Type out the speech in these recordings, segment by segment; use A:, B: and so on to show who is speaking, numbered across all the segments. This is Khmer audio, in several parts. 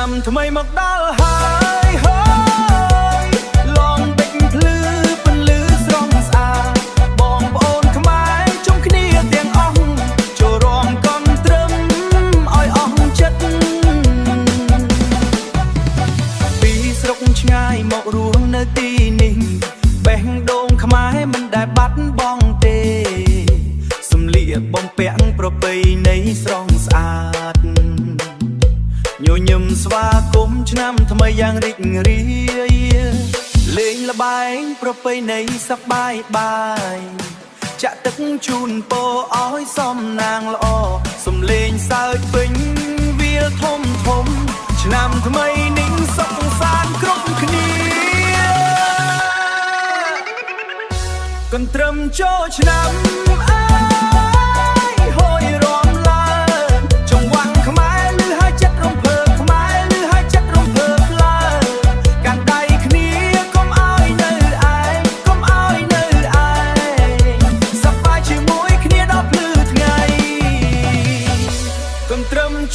A: ឆ្នាំថ្មីមកដល់ហើយហើយឡងបិចភ្លឺពន្លឺស្រស់ស្អាតបងប្អូនខ្មែរជុំគ្នាទាំងអស់ចូលរួមកន់ត្រឹមឲ្យអស់ចិត្តពីស្រុកឆ្ងាយមករស់នៅទីនេះបេះដូងខ្មែរមិនដែលបាត់បង់ទេសំលៀកបំពាក់ប្រពៃណីស្រស់ស្អាតញញឹមស្វាគមន៍ឆ្នាំថ្មីយ៉ាងរីករាយលេងល្បែងប្រពៃណីសប្បាយបាយចាក់ទឹកជូនពរឲ្យសំណាងល្អសំលេងសើចពេញវាលធំធំឆ្នាំថ្មីនេះសុខសាន្តគ្រប់គ្នាកន្ទ្រឹមចូលឆ្នាំ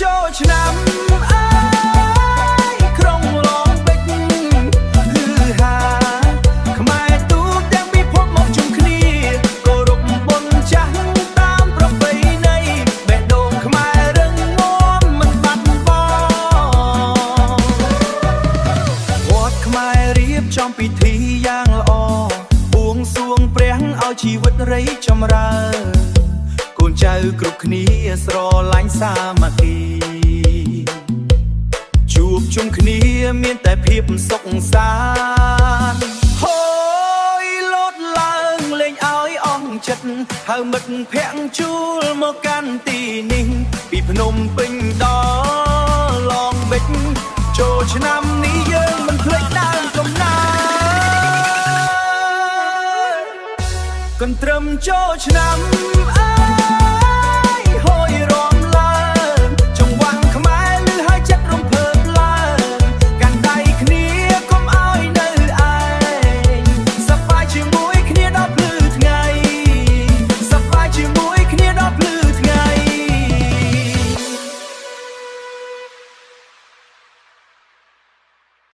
A: ចូលឆ្នាំក្រុងឡងបិចលឺហាខ្មែរទូទាំងពិភពមកជុំគ្នាគោរពបុណ្យចាស់តាមប្រពៃណីបេះដូងខ្មែររឹងមាំមិនបាត់បង់វត្តខ្មែររៀបចំពិធីយ៉ាងល្អបួងសួងព្រះឲ្យជីវិតរីកចម្រើនកូនចៅគ្រប់គ្នាស្រឡាញ់សាមគ្គីជួបជុំគ្នាមានតែភាពសុខសាន្តហូយលោតឡើងលេងឲ្យអស់ចិត្តហៅមិត្តភក្តិជួលមកកាន់ទីនេះពីភ្នំពេញដល់ឡងបិចចូលឆ្នាំនេះយើងមិនភ្លេចដើមកំណើតកន្ទ្រឹមចូលឆ្នាំ